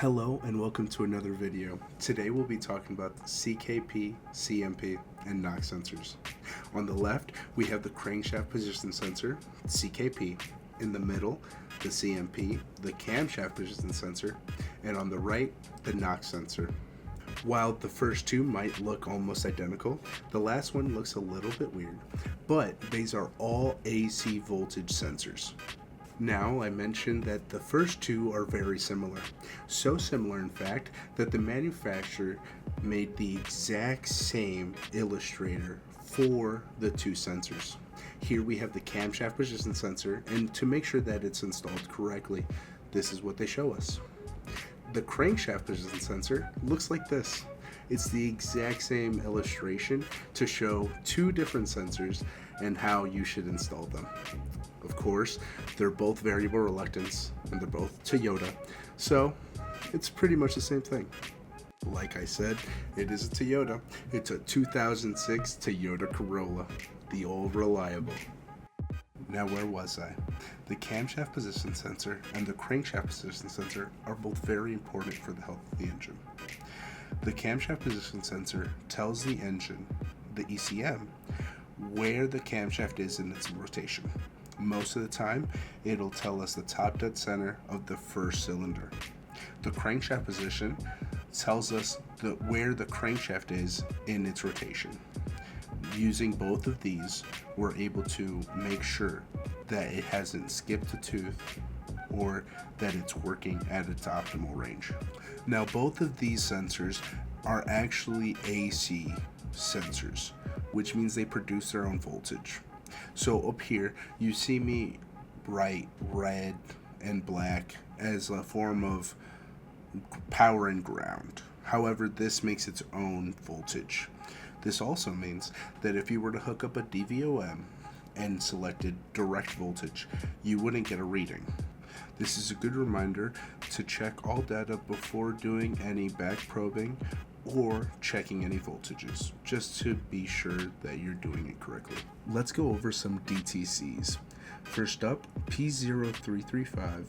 Hello and welcome to another video. Today we'll be talking about the CKP, CMP, and NOx sensors. On the left, we have the crankshaft position sensor, CKP. In the middle, the CMP, the camshaft position sensor, and on the right, the NOx sensor. While the first two might look almost identical, the last one looks a little bit weird, but these are all AC voltage sensors. Now, I mentioned that the first two are very similar. So similar, in fact, that the manufacturer made the exact same illustrator for the two sensors. Here we have the camshaft position sensor, and to make sure that it's installed correctly, this is what they show us. The crankshaft position sensor looks like this. It's the exact same illustration to show two different sensors and how you should install them. Of course, they're both variable reluctance and they're both Toyota, so it's pretty much the same thing. Like I said, it is a Toyota. It's a 2006 Toyota Corolla, the old reliable. Now, where was I? The camshaft position sensor and the crankshaft position sensor are both very important for the health of the engine. The camshaft position sensor tells the engine, the ECM, where the camshaft is in its rotation. Most of the time, it'll tell us the top dead center of the first cylinder. The crankshaft position tells us where the crankshaft is in its rotation. Using both of these, we're able to make sure that it hasn't skipped a tooth or that it's working at its optimal range. Now, both of these sensors are actually AC sensors, which means they produce their own voltage. So up here, you see me write red and black as a form of power and ground. However, this makes its own voltage. This also means that if you were to hook up a DVOM and selected direct voltage, you wouldn't get a reading. This is a good reminder to check all data before doing any back probing or checking any voltages, just to be sure that you're doing it correctly. Let's go over some DTCs. First up, P0335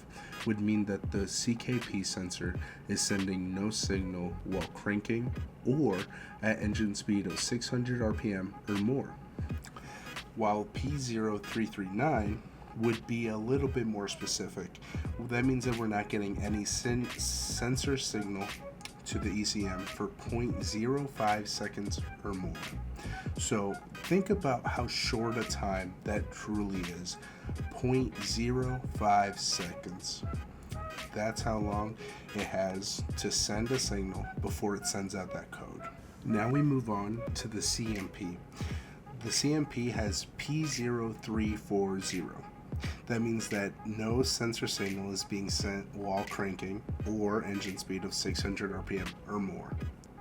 would mean that the CKP sensor is sending no signal while cranking or at engine speed of 600 RPM or more. While P0339 would be a little bit more specific. That means that we're not getting any sensor signal to the ECM for 0.05 seconds or more. So think about how short a time that truly is. 0.05 seconds. That's how long it has to send a signal before it sends out that code. Now we move on to the CMP. The CMP has P0340. That means that no sensor signal is being sent while cranking or engine speed of 600 RPM or more.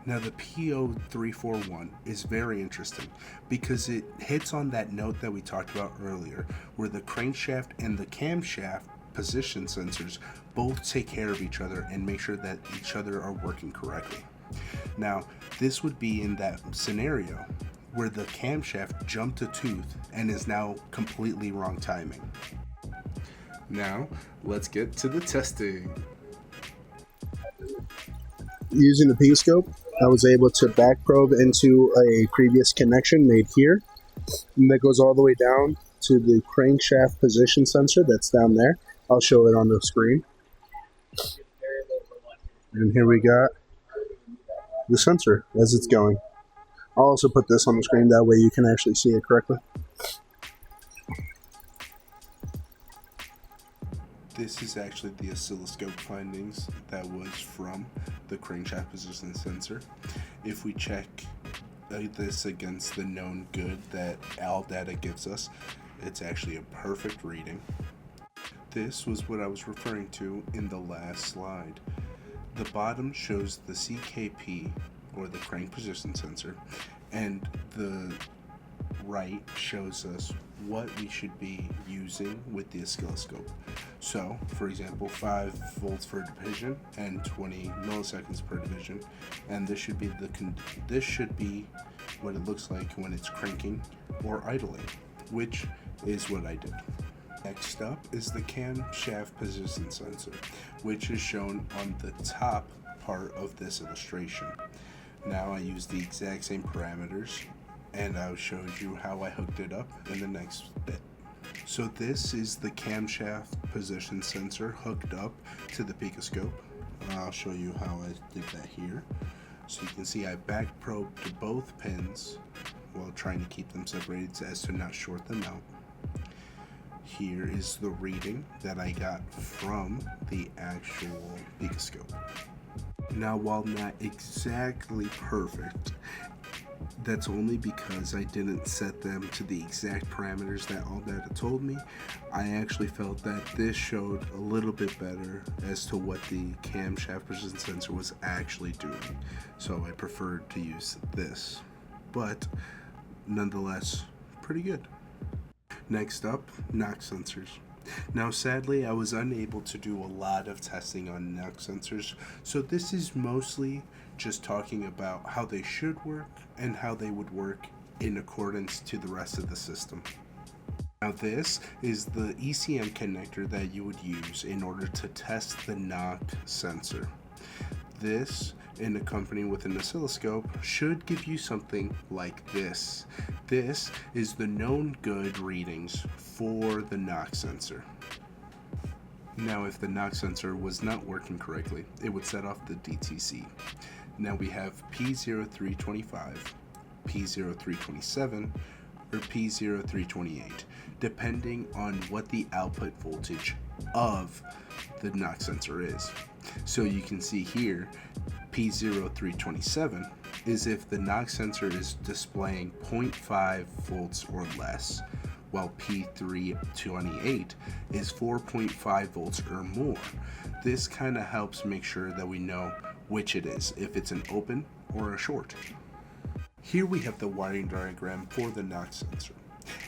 Now the P0341 is very interesting because it hits on that note that we talked about earlier, where the crankshaft and the camshaft position sensors both take care of each other and make sure that each other are working correctly. Now, this would be in that scenario where the camshaft jumped a tooth and is now completely wrong timing. Now, let's get to the testing. Using the P-scope, I was able to back probe into a previous connection made here. And that goes all the way down to the crankshaft position sensor that's down there. I'll show it on the screen. And here we got the sensor as it's going. I'll also put this on the screen, that way you can actually see it correctly. This is actually the oscilloscope findings that was from the crankshaft position sensor. If we check this against the known good that all data gives us, it's actually a perfect reading. This was what I was referring to in the last slide. The bottom shows the CKP, or the crank position sensor, and the right shows us what we should be using with the oscilloscope. So, for example, 5 volts per division and 20 milliseconds per division, and this should be what it looks like when it's cranking or idling, which is what I did. Next up is the camshaft position sensor, which is shown on the top part of this illustration. Now I use the exact same parameters, and I'll show you how I hooked it up in the next bit. So this is the camshaft position sensor hooked up to the picoscope. I'll show you how I did that here. So you can see I back probed both pins while trying to keep them separated so as to not short them out. Here is the reading that I got from the actual picoscope. Now, while not exactly perfect, that's only because I didn't set them to the exact parameters that AllData told me. I actually felt that this showed a little bit better as to what the camshaft position sensor was actually doing, so I preferred to use this, but nonetheless pretty good. Next up, NOx sensors. Now sadly I was unable to do a lot of testing on NOx sensors, so this is mostly just talking about how they should work and how they would work in accordance to the rest of the system. Now this is the ECM connector that you would use in order to test the NOx sensor. This, in accompanying with an oscilloscope, should give you something like this. This is the known good readings for the NOx sensor. Now if the NOx sensor was not working correctly, it would set off the DTC. Now we have P0325, P0327, or P0328, depending on what the output voltage of the NOx sensor is. So you can see here, P0327 is if the NOx sensor is displaying 0.5 volts or less, while P328 is 4.5 volts or more. This kind of helps make sure that we know which it is, if it's an open or a short. Here we have the wiring diagram for the NOx sensor,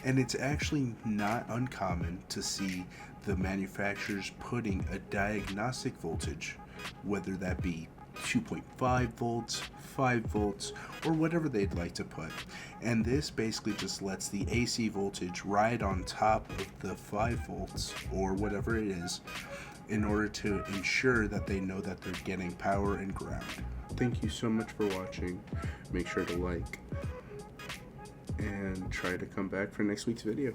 and it's actually not uncommon to see the manufacturers putting a diagnostic voltage, whether that be 2.5 volts, 5 volts, or whatever they'd like to put. And this basically just lets the AC voltage ride on top of the 5 volts or whatever it is in order to ensure that they know that they're getting power and ground. Thank you so much for watching. Make sure to like and try to come back for next week's video.